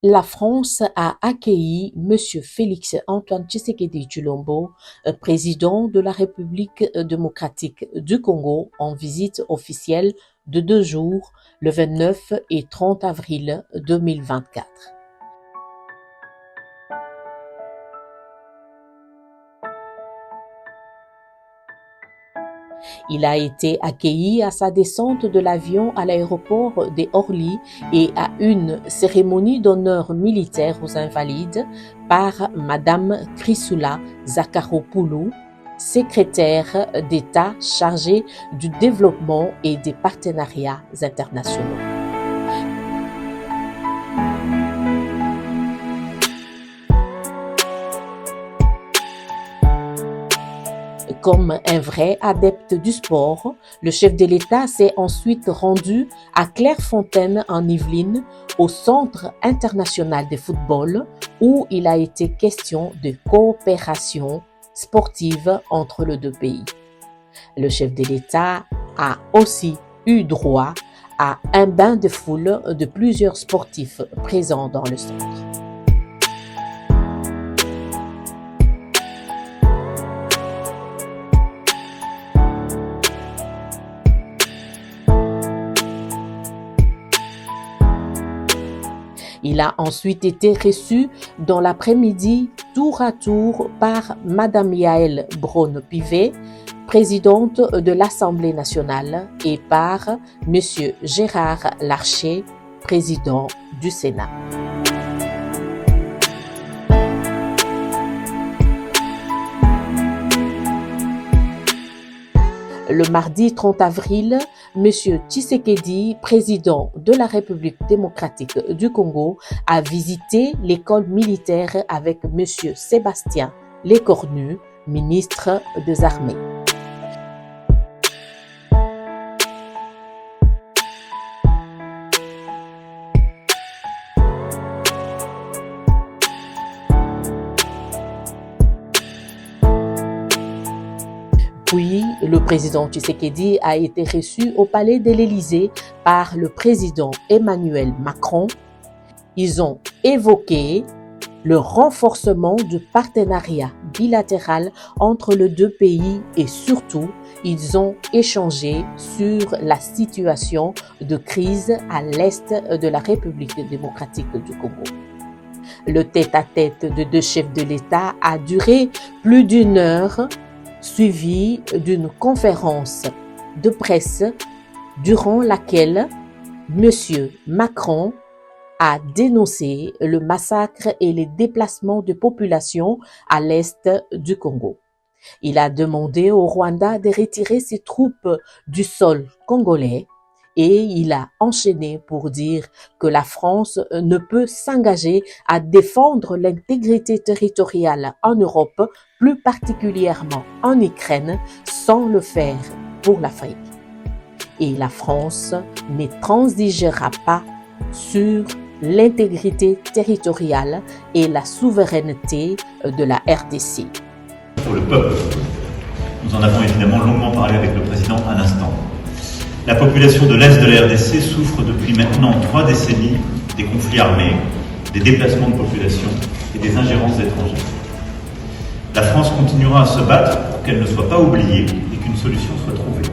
La France a accueilli Monsieur Félix Antoine Tshisekedi Tshilombo, président de la République démocratique du Congo, en visite officielle de 2 jours, le 29 et 30 avril 2024. Il a été accueilli à sa descente de l'avion à l'aéroport des Orly et à une cérémonie d'honneur militaire aux Invalides par Madame Chrysoula Zakharopoulou, secrétaire d'État chargée du développement et des partenariats internationaux. Comme un vrai adepte du sport, le chef de l'État s'est ensuite rendu à Clairefontaine en Yvelines, au Centre international de football, où il a été question de coopération sportive entre les deux pays. Le chef de l'État a aussi eu droit à un bain de foule de plusieurs sportifs présents dans le centre. Il a ensuite été reçu dans l'après-midi tour à tour par Madame Yaël Braun-Pivet, présidente de l'Assemblée nationale, et par Monsieur Gérard Larcher, président du Sénat. Le mardi 30 avril, M. Tshisekedi, président de la République démocratique du Congo, a visité l'école militaire avec M. Sébastien Lecornu, ministre des Armées. Puis, le président Tshisekedi a été reçu au palais de l'Élysée par le président Emmanuel Macron. Ils ont évoqué le renforcement du partenariat bilatéral entre les deux pays et surtout, ils ont échangé sur la situation de crise à l'est de la République démocratique du Congo. Le tête-à-tête de deux chefs de l'État a duré plus d'1 heure, suivi d'une conférence de presse durant laquelle M. Macron a dénoncé le massacre et les déplacements de population à l'est du Congo. Il a demandé au Rwanda de retirer ses troupes du sol congolais et il a enchaîné pour dire que la France ne peut s'engager à défendre l'intégrité territoriale en Europe, plus particulièrement en Ukraine, sans le faire pour l'Afrique. Et la France ne transigera pas sur l'intégrité territoriale et la souveraineté de la RDC. Pour le peuple, nous en avons évidemment longuement parlé avec le président à l'instant. La population de l'Est de la RDC souffre depuis maintenant 3 décennies des conflits armés, des déplacements de population et des ingérences étrangères. La France continuera à se battre pour qu'elle ne soit pas oubliée et qu'une solution soit trouvée.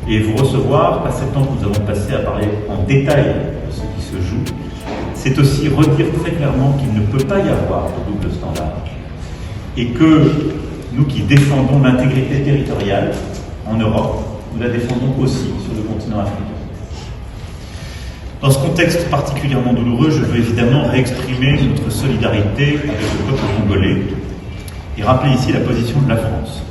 Et vous recevoir, passer le temps que nous avons passé à parler en détail de ce qui se joue, c'est aussi redire très clairement qu'il ne peut pas y avoir de double standard et que nous qui défendons l'intégrité territoriale en Europe, nous la défendons aussi sur le continent africain. Dans ce contexte particulièrement douloureux, je veux évidemment réexprimer notre solidarité avec le peuple congolais et rappeler ici la position de la France.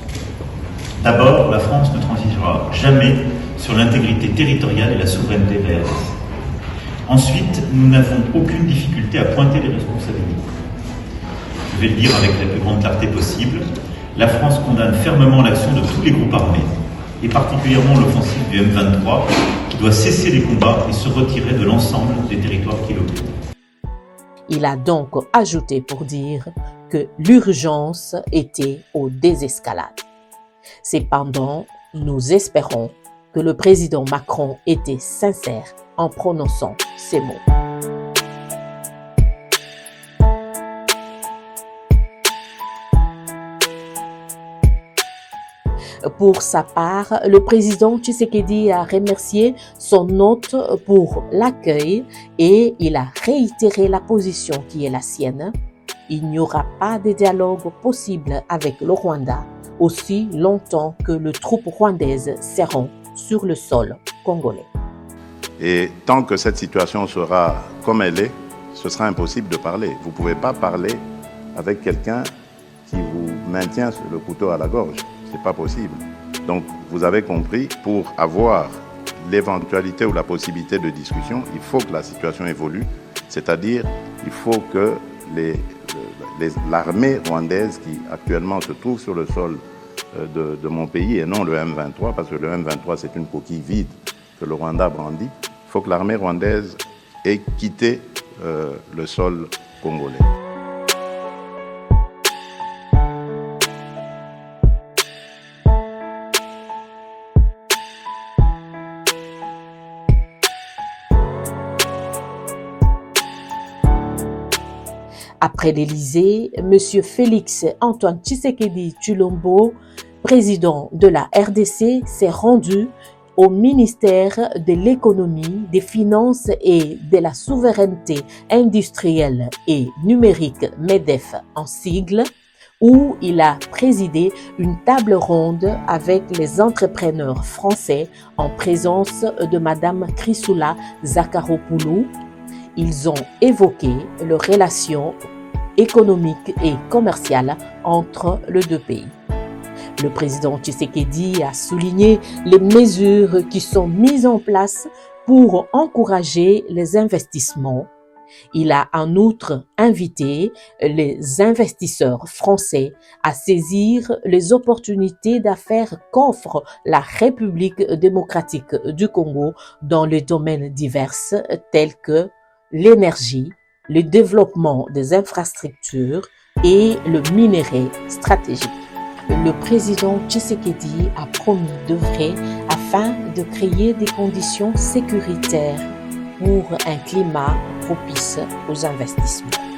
D'abord, la France ne transigera jamais sur l'intégrité territoriale et la souveraineté de la RDC. Ensuite, nous n'avons aucune difficulté à pointer les responsabilités. Je vais le dire avec la plus grande clarté possible, la France condamne fermement l'action de tous les groupes armés, et particulièrement l'offensive du M23, qui doit cesser les combats et se retirer de l'ensemble des territoires qu'il occupe. Il a donc ajouté pour dire que l'urgence était aux désescalades. Cependant, nous espérons que le président Macron était sincère en prononçant ces mots. Pour sa part, le président Tshisekedi a remercié son hôte pour l'accueil et il a réitéré la position qui est la sienne. Il n'y aura pas de dialogue possible avec le Rwanda aussi longtemps que les troupes rwandaises seront sur le sol congolais. Et tant que cette situation sera comme elle est, ce sera impossible de parler. Vous ne pouvez pas parler avec quelqu'un qui vous maintient le couteau à la gorge. Ce n'est pas possible. Donc, vous avez compris, pour avoir l'éventualité ou la possibilité de discussion, il faut que la situation évolue. C'est-à-dire, il faut que l'armée rwandaise qui actuellement se trouve sur le sol de mon pays et non le M23, parce que le M23 c'est une coquille vide que le Rwanda brandit, il faut que l'armée rwandaise ait quitté le sol congolais. Après l'Élysée, M. Félix Antoine Tshisekedi Tshilombo, président de la RDC, s'est rendu au ministère de l'économie, des finances et de la souveraineté industrielle et numérique, MEDEF en sigle, où il a présidé une table ronde avec les entrepreneurs français en présence de Mme Chrysoula Zakharopoulou. Ils ont évoqué les relations économiques et commerciales entre les deux pays. Le président Tshisekedi a souligné les mesures qui sont mises en place pour encourager les investissements. Il a en outre invité les investisseurs français à saisir les opportunités d'affaires qu'offre la République démocratique du Congo dans les domaines divers tels que l'énergie, le développement des infrastructures et le minerai stratégique. Le président Tshisekedi a promis d'œuvrer afin de créer des conditions sécuritaires pour un climat propice aux investissements.